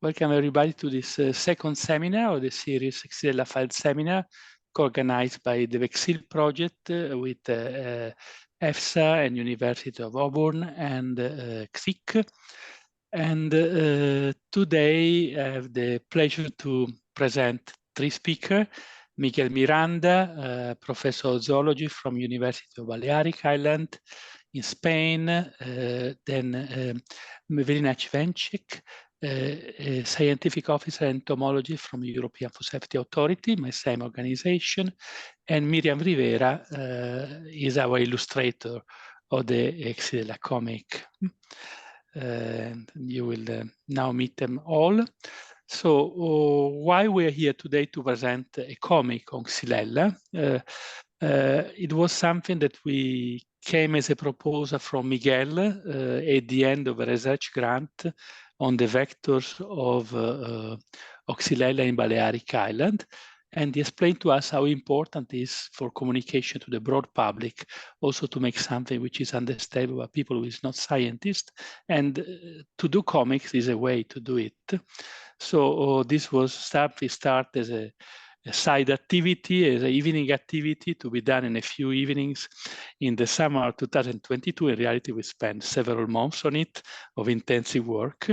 Welcome everybody to this second seminar of the series Xylella Seminar, organized by the Vexil project with EFSA and University of Auburn and XIC. And today I have the pleasure to present three speakers: Miguel Miranda, professor of zoology from University of Balearic Islands in Spain, then Miriam Rivera, a scientific officer entomology from European Food Safety Authority, my same organization, and Miriam Rivera is our illustrator of the Xylella comic. You will now meet them all. So why we're here today to present a comic on Xylella? It was something that we came as a proposal from Miguel at the end of a research grant on the vectors of Xylella in Balearic Island. And he explained to us how important it is for communication to the broad public, also to make something which is understandable by people who is not scientists. And to do comics is a way to do it. So this was we start as a side activity, as an evening activity to be done in a few evenings in the summer of 2022. In reality, we spent several months on it of intensive work.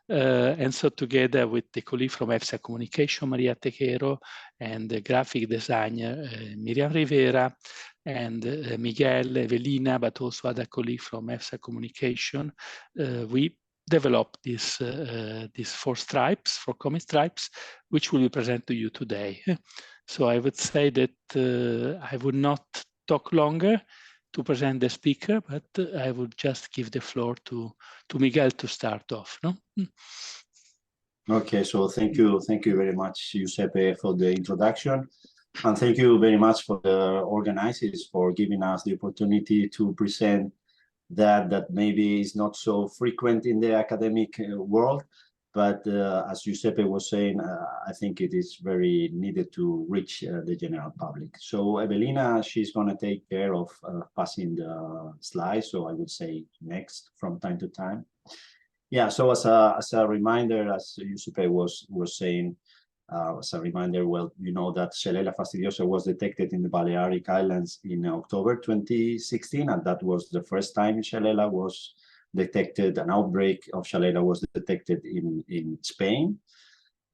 And so together with the colleague from EFSA Communication, Maria Tequero, and the graphic designer, Miriam Rivera, and Miguel, Evelina, but also other colleagues from EFSA Communication, we developed these 4 stripes, 4 comic stripes, which will be presented to you today. So I would say that I would not talk longer to present the speaker, but I would just give the floor to Miguel to start off. No? Okay, so thank you very much, Giuseppe, for the introduction. And thank you very much for the organizers for giving us the opportunity to present that maybe is not so frequent in the academic world, but as Giuseppe was saying, I think it is very needed to reach the general public. So Evelina, she's going to take care of passing the slides, so I would say next from time to time. Yeah, so as a reminder, as Giuseppe was saying, as a reminder, well, you know that Xylella fastidiosa was detected in the Balearic Islands in October 2016, and that was the first time Xylella was detected. An outbreak of Xylella was detected in Spain.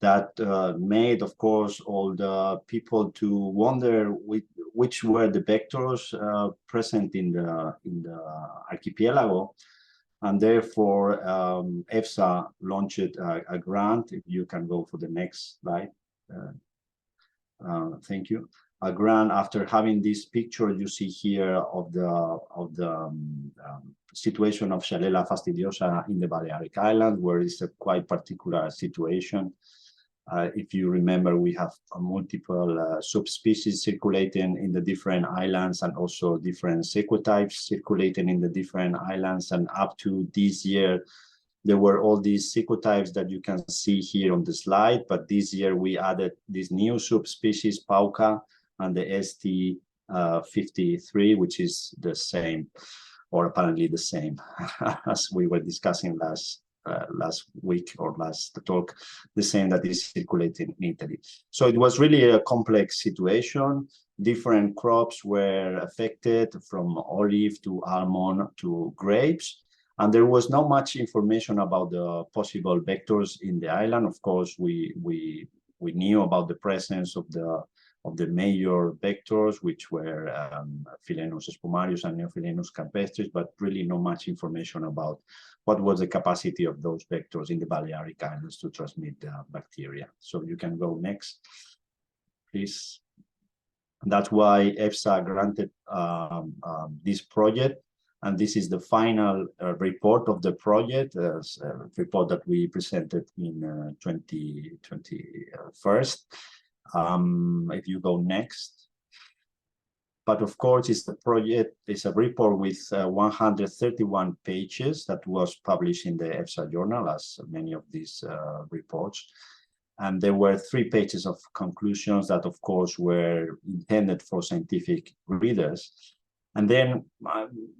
That made, of course, all the people to wonder which were the vectors present in the archipelago. And therefore, EFSA launched a grant. If you can go for the next slide. Thank you. A grant after having this picture you see here of the situation of Xylella fastidiosa in the Balearic Islands, where it's a quite particular situation. If you remember, we have multiple subspecies circulating in the different islands, and also different sequotypes circulating in the different islands. And up to this year, there were all these sequotypes that you can see here on the slide. But this year, we added this new subspecies, Pauca, and the ST53, which is the same, or apparently the same, as we were discussing last week or last talk, the same that is circulating in Italy. So it was really a complex situation. Different crops were affected, from olive to almond to grapes. And there was not much information about the possible vectors in the island. Of course, we knew about the presence of the major vectors, which were Philenus spumarius and Neophilenus campestris, but really not much information about what was the capacity of those vectors in the Balearic Islands to transmit the bacteria. So you can go next, please. That's why EFSA granted this project. And this is the final report of the project, a report that we presented in 2021. If you go next. But of course, it's a report with 131 pages that was published in the EFSA journal, as many of these reports. And there were 3 pages of conclusions that, of course, were intended for scientific readers. And then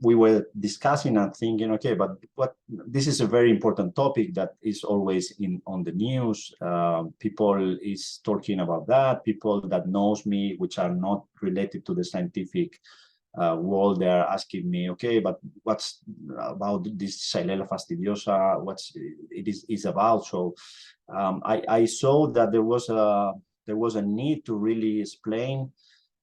we were discussing and thinking, okay, but this is a very important topic that is always on the news. People is talking about that. People that knows me, which are not related to the scientific world, they are asking me, okay, but what's about this Xylella fastidiosa? What's it is about? So I saw that there was a need to really explain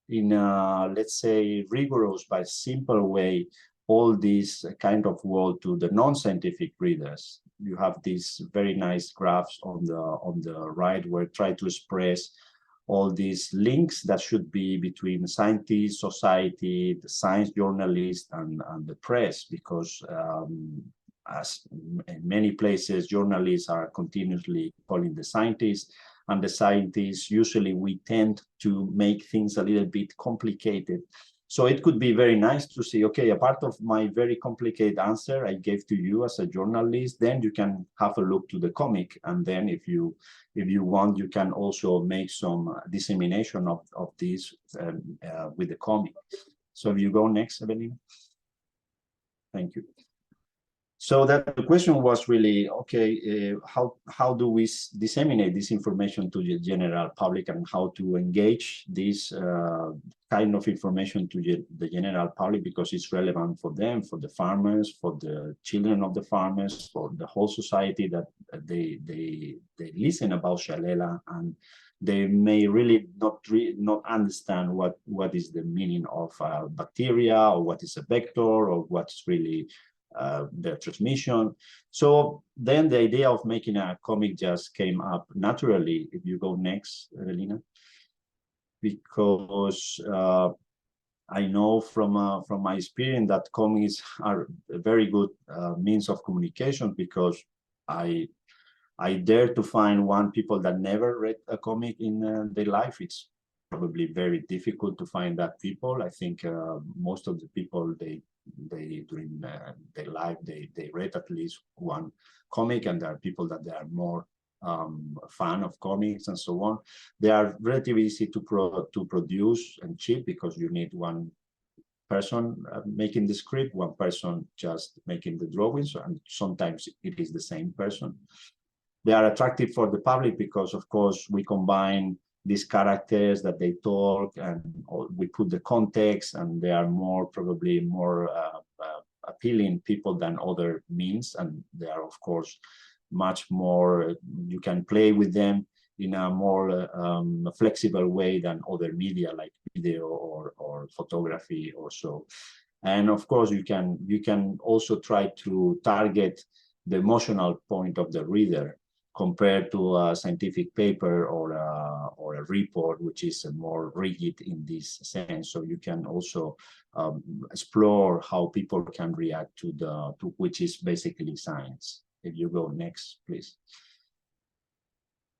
in a, let's say, rigorous but simple way all this kind of world to the non-scientific readers. You have these very nice graphs on the right where I try to express all these links that should be between scientists, society, the science journalists, and the press, because as in many places, journalists are continuously calling the scientists, and the scientists, usually we tend to make things a little bit complicated. So it could be very nice to see, okay, a part of my very complicated answer I gave to you as a journalist, then you can have a look to the comic. And then if you want, you can also make some dissemination of this with the comic. So if you go next, Evelyn. Thank you. So that the question was really, okay, how do we disseminate this information to the general public, and how to engage this kind of information to the general public, because it's relevant for them, for the farmers, for the children of the farmers, for the whole society, that they listen about Xylella, and they may really not understand what is the meaning of bacteria, or what is a vector, or what's really the transmission. So then the idea of making a comic just came up naturally. If you go next, Evelina, because I know from my experience that comics are a very good means of communication, because I dare to find people that never read a comic in their life. It's probably very difficult to find that people. I think most of the people, during their life, they read at least one comic, and there are people that they are more fan of comics and so on. They are relatively easy to produce and cheap, because you need one person making the script, one person just making the drawings, and sometimes it is the same person. They are attractive for the public because, of course, we combine these characters that they talk, and we put the context, and they are probably more appealing people than other means, and they are, of course, much more, you can play with them in a more flexible way than other media like video or photography or so. And of course, you can also try to target the emotional point of the reader, compared to a scientific paper or a report, which is more rigid in this sense. So you can also explore how people can react to which is basically science. If you go next, please.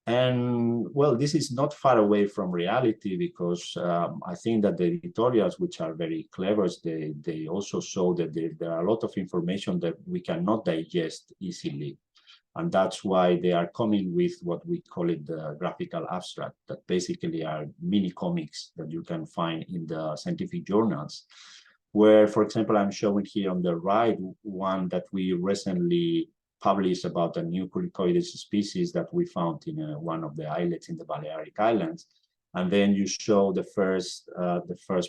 And well, this is not far away from reality, because I think that the editorials, which are very clever, they also show that there are a lot of information that we cannot digest easily. And that's why they are coming with what we call it the graphical abstract, that basically are mini comics that you can find in the scientific journals, where, for example, I'm showing here on the right one that we recently published about a new Culicoides species that we found in one of the islets in the Balearic Islands. And then you show the first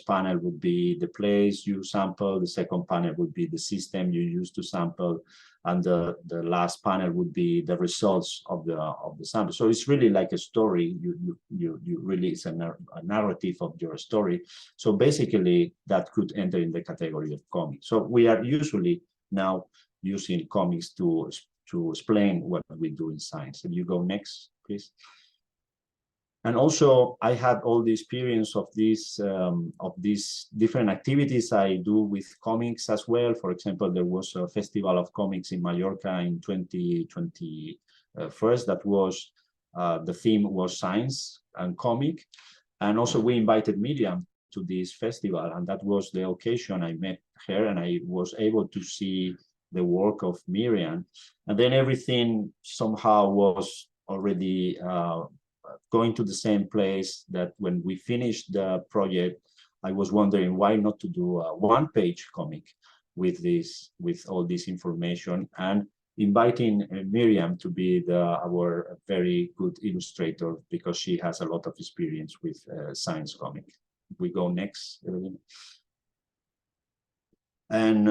panel would be the place you sample, the second panel would be the system you use to sample, and the last panel would be the results of the sample. So it's really like a story. You really, it's a narrative of your story. So basically, that could enter in the category of comics. So we are usually now using comics to explain what we do in science. If you go next, please. And also, I had all the experience of these different activities I do with comics as well. For example, there was a festival of comics in Mallorca in 2021. That was the theme was science and comic, and also we invited Miriam to this festival, and that was the occasion I met her, and I was able to see the work of Miriam, and then everything somehow was already going to the same place, that when we finished the project, I was wondering why not to do a one-page comic with all this information, and inviting Miriam to be our very good illustrator, because she has a lot of experience with science comic. We go next, Evelyn. And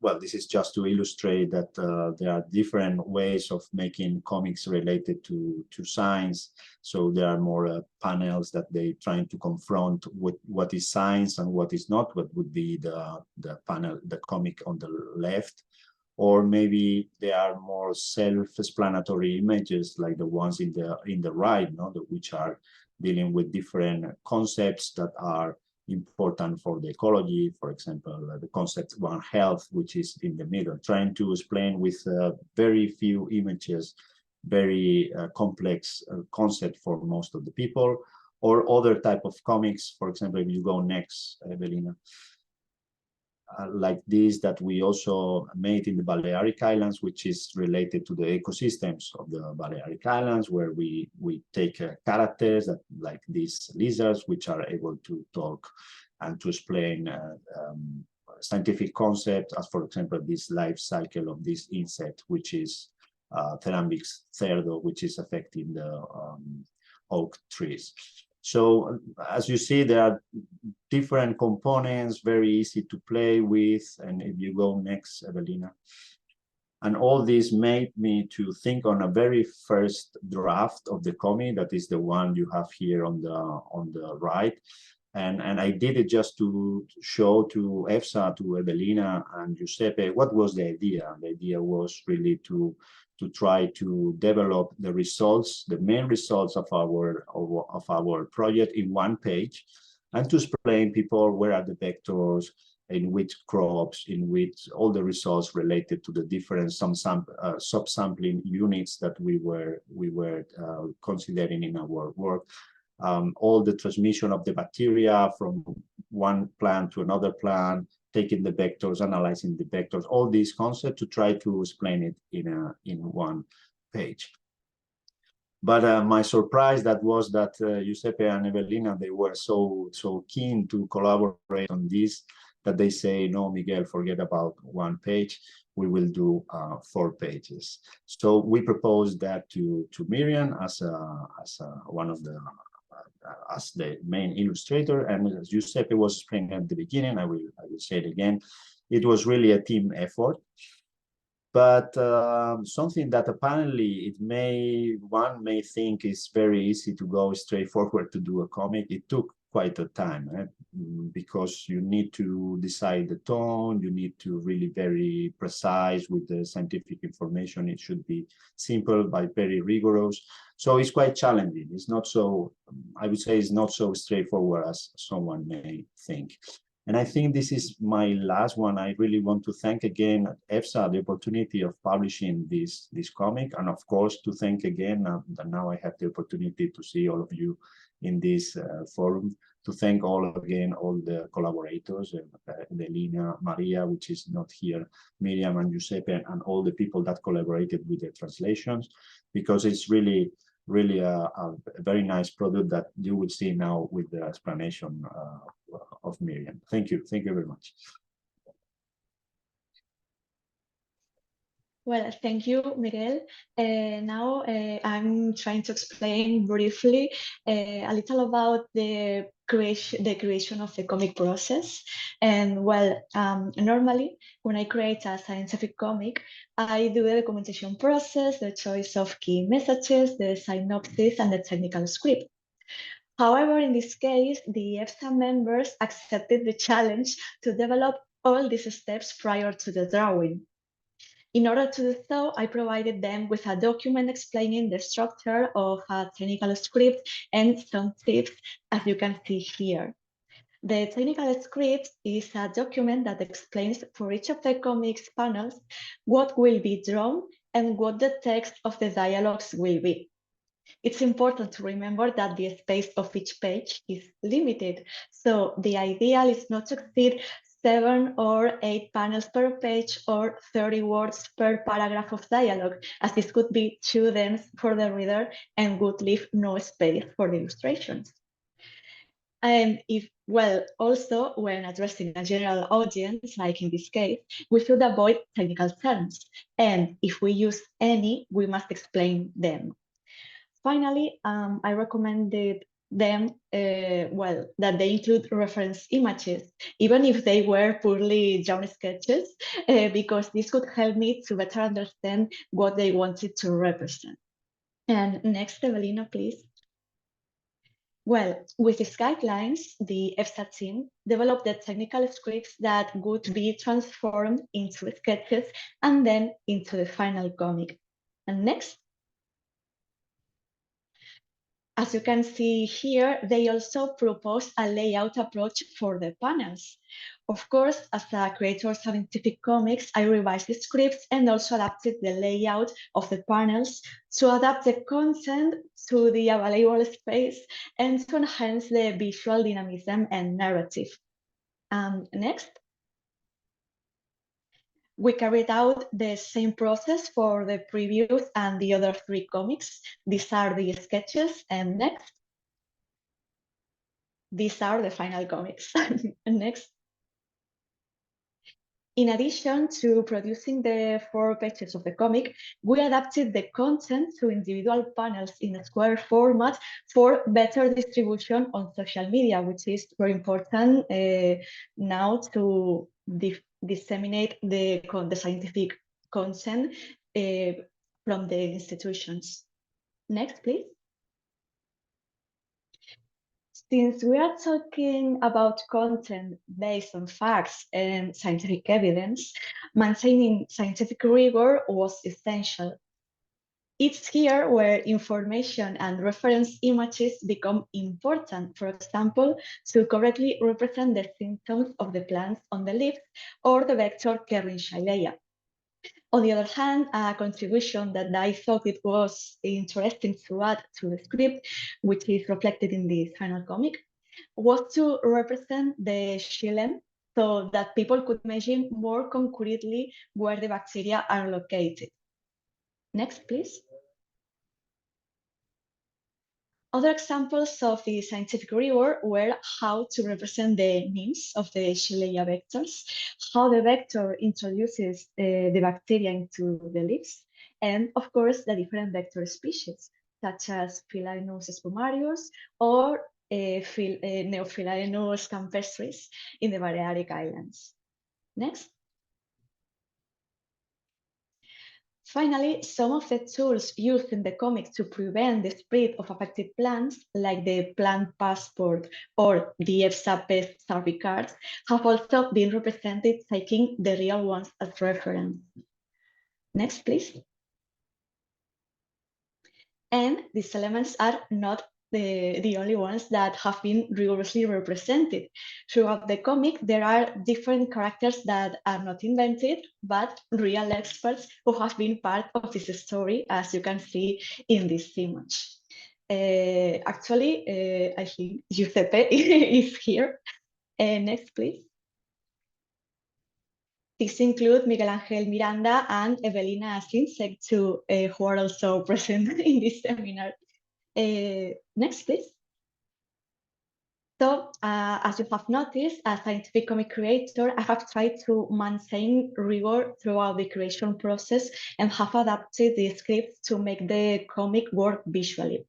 well, this is just to illustrate that there are different ways of making comics related to science. So there are more panels that they trying to confront with what is science and what is not. What would be the panel, the comic on the left, or maybe there are more self-explanatory images like the ones in the right, no, which are dealing with different concepts that are important for the ecology. For example, the concept One Health, which is in the middle, trying to explain with very few images, very complex concept for most of the people, or other type of comics. For example, if you go next, Evelina, like this that we also made in the Balearic Islands, which is related to the ecosystems of the Balearic Islands, where we take characters that, like these lizards, which are able to talk and to explain scientific concepts, as for example, this life cycle of this insect, which is Therambix cerdo, which is affecting the oak trees. So as you see, there are different components, very easy to play with. And if you go next, Evelina. And all this made me to think on a very first draft of the comic, that is the one you have here on the right. And I did it just to show to EFSA, to Evelina and Giuseppe, what was the idea. The idea was really to try to develop the results, the main results of our project in one page, and to explain people where are the vectors, in which crops, in which all the results related to the different subsampling units that we were considering in our work. All the transmission of the bacteria from one plant to another plant, taking the vectors, analyzing the vectors, all these concepts to try to explain it in one page. But my surprise was that Giuseppe and Evelina, they were so keen to collaborate on this, that they say, no, Miguel, forget about one page. We will do 4 pages. So we proposed that to Miriam as one of the as the main illustrator, and as Giuseppe was explaining at the beginning, I will say it again, it was really a team effort. But something that apparently one may think is very easy to go straight forward to do a comic, it took quite a time, right? Because you need to decide the tone, you need to really very precise with the scientific information. It should be simple but very rigorous. So it's quite challenging. It's not so, I would say it's not so straightforward as someone may think. And I think this is my last one. I really want to thank again EFSA the opportunity of publishing this comic, and of course to thank again that now I have the opportunity to see all of you in this forum, to thank all the collaborators, Evelina, Maria, which is not here, Miriam and Giuseppe, and all the people that collaborated with the translations, because it's really a very nice product that you will see now with the explanation of Miriam. Thank you very much. Well, thank you, Miguel. Now I'm trying to explain briefly a little about the creation of the comic process. And well, normally when I create a scientific comic, I do the documentation process, the choice of key messages, the synopsis, and the technical script. However, in this case, the EFSA members accepted the challenge to develop all these steps prior to the drawing. In order to do so, I provided them with a document explaining the structure of a technical script and some tips, as you can see here. The technical script is a document that explains for each of the comics panels what will be drawn and what the text of the dialogues will be. It's important to remember that the space of each page is limited, so the ideal is not to exceed 7 or 8 panels per page or 30 words per paragraph of dialogue, as this could be too dense for the reader and would leave no space for the illustrations. And also when addressing a general audience, like in this case, we should avoid technical terms. And if we use any, we must explain them. Finally, I recommended them, that they include reference images, even if they were poorly drawn sketches, because this could help me to better understand what they wanted to represent. And next, Evelina, please. Well, with these guidelines, the EFSA team developed the technical scripts that would be transformed into sketches and then into the final comic. And next. As you can see here, they also propose a layout approach for the panels. Of course, as a creator of scientific comics, I revised the scripts and also adapted the layout of the panels to adapt the content to the available space and to enhance the visual dynamism and narrative. Next. We carried out the same process for the previous and the other 3 comics. These are the sketches, and next. These are the final comics. Next. In addition to producing the 4 pages of the comic, we adapted the content to individual panels in a square format for better distribution on social media, which is very important now to disseminate the scientific content from the institutions. Next, please. Since we are talking about content based on facts and scientific evidence, maintaining scientific rigor was essential. It's here where information and reference images become important, for example, to correctly represent the symptoms of the plants on the leaves or the vector carrying Xylella. On the other hand, a contribution that I thought it was interesting to add to the script, which is reflected in the final comic, was to represent the xylem so that people could imagine more concretely where the bacteria are located. Next, please. Other examples of the scientific rigor were how to represent the names of the Xylella vectors, how the vector introduces the bacteria into the leaves, and of course the different vector species, such as Philaenus spumarius or Neophylaenus campestris in the Balearic Islands. Next. Finally, some of the tools used in the comic to prevent the spread of affected plants, like the plant passport or the EFSA pest survey cards, have also been represented taking the real ones as reference. Next, please. And these elements are not the only ones that have been rigorously represented. Throughout the comic, there are different characters that are not invented, but real experts who have been part of this story, as you can see in this image. Actually, I think Giuseppe is here. Next, please. These include Miguel Ángel Miranda and Evelina Slinsek, too, who are also present in this seminar. Next, please. So, as you have noticed, as a scientific comic creator, I have tried to maintain rigor throughout the creation process and have adapted the script to make the comic work visually.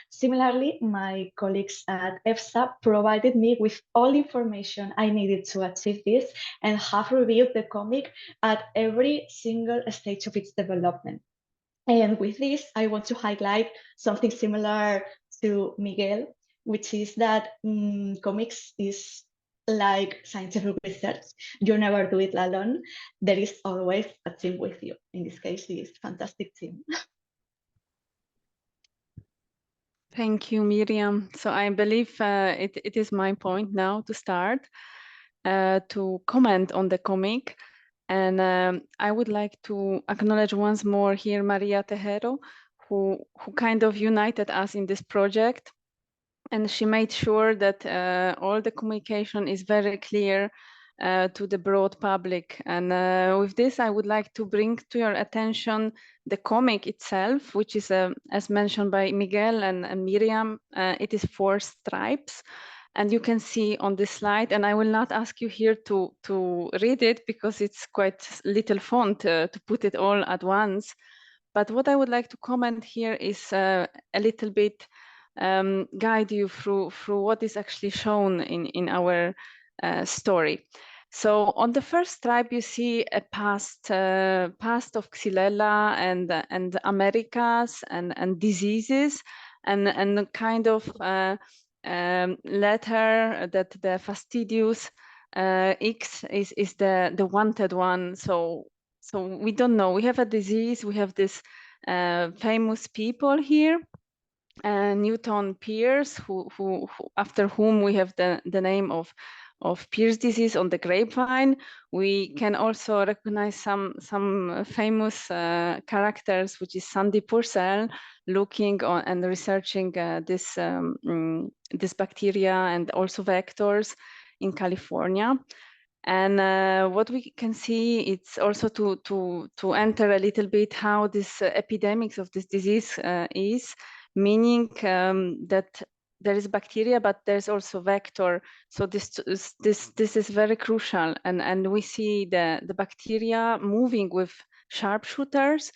Similarly, my colleagues at EFSA provided me with all information I needed to achieve this and have reviewed the comic at every single stage of its development. And with this, I want to highlight something similar to Miguel, which is that comics is like scientific research. You never do it alone. There is always a team with you. In this case, this fantastic team. Thank you, Miriam. So I believe it is my point now to start to comment on the comic. And I would like to acknowledge once more here Maria Tejero, who kind of united us in this project. And she made sure that all the communication is very clear to the broad public. And with this, I would like to bring to your attention the comic itself, which is, as mentioned by Miguel and Miriam, it is 4 stripes. And you can see on this slide, and I will not ask you here to read it because it's quite little font to put it all at once. But what I would like to comment here is a little bit guide you through what is actually shown in our story. So on the first stripe, you see a past of Xylella and Americas and diseases and kind of letter that the Fastidious X is the wanted one. So we don't know. We have a disease. We have this famous people here, Newton Pierce, who after whom we have the name of Pierce disease on the grapevine. We can also recognize some famous characters, which is Sandy Purcell, looking on and researching this bacteria and also vectors in California. And what we can see, it's also to enter a little bit how this epidemics of this disease is, meaning that there is bacteria, but there's also vector. So this is very crucial, and we see the bacteria moving with sharpshooters,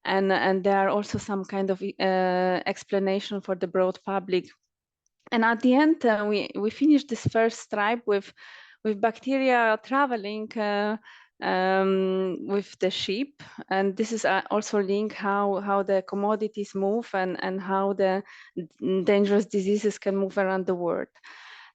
and there are also some kind of explanation for the broad public. And at the end, we finished this first stripe with bacteria traveling with the ship, and this is also link how the commodities move and how the dangerous diseases can move around the world.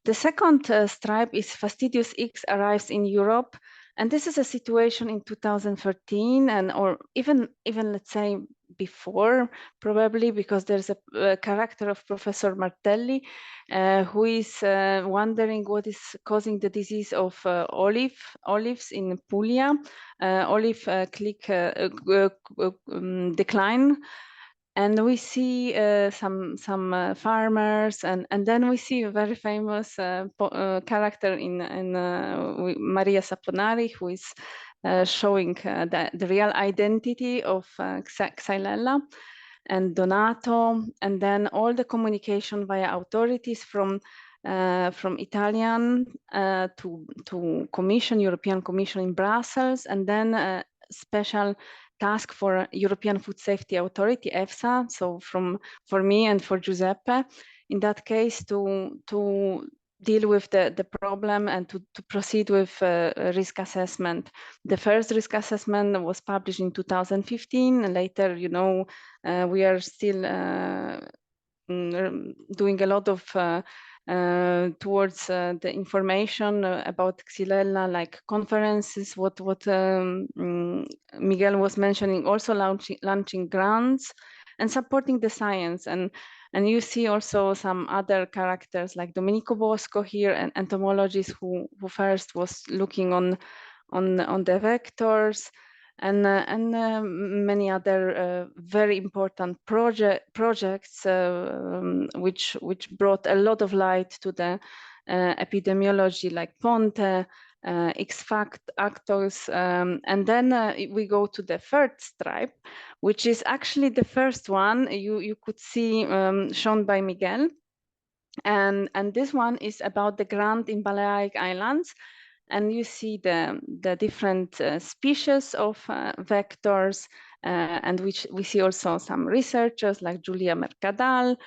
The second stripe is Fastidious X arrives in Europe, and this is a situation in 2013 or even let's say before, probably, because there's a character of Professor Martelli who is wondering what is causing the disease of olives in Puglia, olive decline. And we see some farmers, and then we see a very famous character in Maria Saponari, who is showing the real identity of Xylella, and Donato, and then all the communication via authorities from Italian to Commission, European Commission in Brussels, and then special task for European Food Safety Authority, EFSA. So for me and for Giuseppe, in that case, to deal with the problem and to proceed with risk assessment. The first risk assessment was published in 2015. And later, we are still doing a lot of towards the information about Xylella, like conferences, what Miguel was mentioning, also launching grants and supporting the science. And you see also some other characters like Domenico Bosco here, and entomologists who first was looking on the vectors, and many other very important projects which brought a lot of light to the epidemiology, like Ponte, X Factors, and then we go to the third stripe, which is actually the first one you could see shown by Miguel, and this one is about the grant in Balearic Islands. And you see the different species of vectors, and which we see also some researchers like Julia Mercadal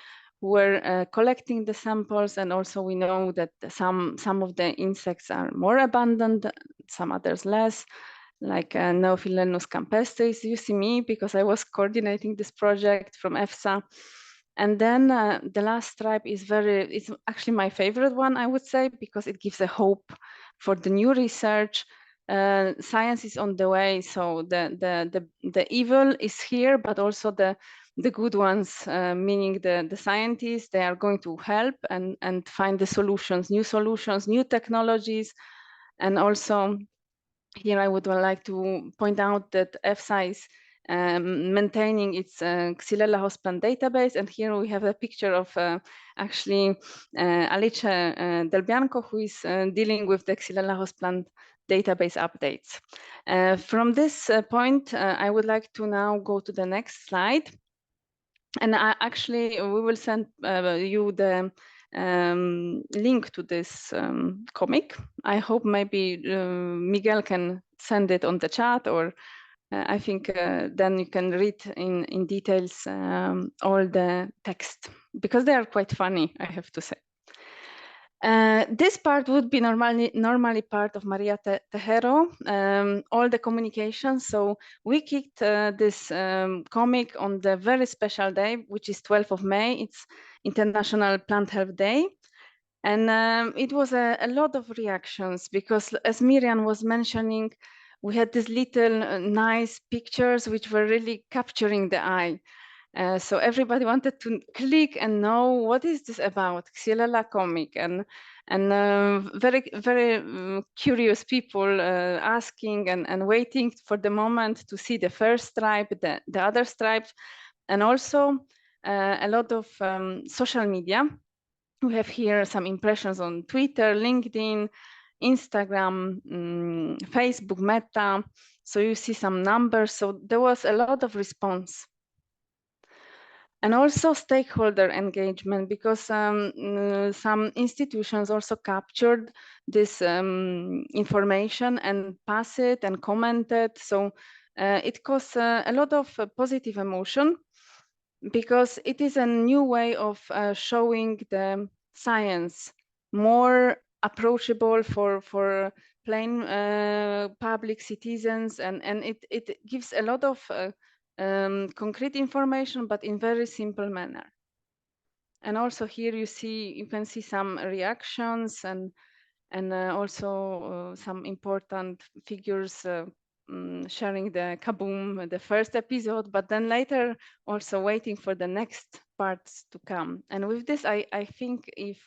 who were collecting the samples. And also we know that some of the insects are more abundant, some others less, like Neophylenus campestris. You see me because I was coordinating this project from EFSA. And then the last stripe is it's actually my favorite one, I would say, because it gives a hope for the new research. Science is on the way, so the evil is here, but also the good ones, meaning the scientists, they are going to help and find the solutions, new technologies. And also here I would like to point out that EFSA is maintaining its Xylella hostplant database, and here we have a picture of actually Alice Del Bianco, who is dealing with the Xylella hostplant database updates. From this point, I would like to now go to the next slide, and we will send you the link to this comic. I hope maybe Miguel can send it on the chat, or I think then you can read in details all the text, because they are quite funny, I have to say. This part would be normally part of Maria Tejero, all the communication. So we kicked this comic on the very special day, which is 12th of May. It's International Plant Health Day. And it was a lot of reactions, because as Miriam was mentioning, we had these little nice pictures which were really capturing the eye. So everybody wanted to click and know what is this about, Xylella comic, and very curious people asking and waiting for the moment to see the first stripe, the other stripes, and also a lot of social media. We have here some impressions on Twitter, LinkedIn, Instagram, Facebook, Meta. So you see some numbers. So there was a lot of response. And also stakeholder engagement, because some institutions also captured this information and passed it and commented. So it caused a lot of positive emotion, because it is a new way of showing the science more approachable for plain public citizens, and it gives a lot of concrete information, but in very simple manner. And also here you can see some reactions and also some important figures sharing the kaboom, the first episode, but then later also waiting for the next parts to come. And with this, I think if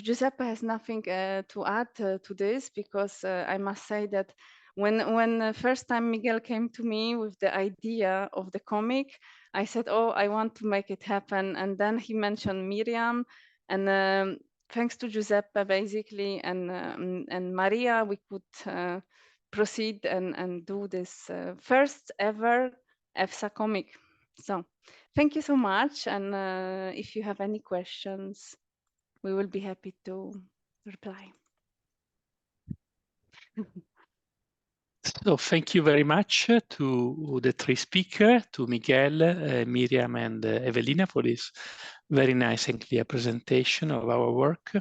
Giuseppe has nothing to add to this, because I must say that when the first time Miguel came to me with the idea of the comic, I said, oh, I want to make it happen. And then he mentioned Miriam, and thanks to Giuseppe, basically, and Maria, we could proceed and do this first ever EFSA comic. So thank you so much. And if you have any questions, we will be happy to reply. So thank you very much to the three speakers, to Miguel, Miriam, and Evelina, for this very nice and clear presentation of our work.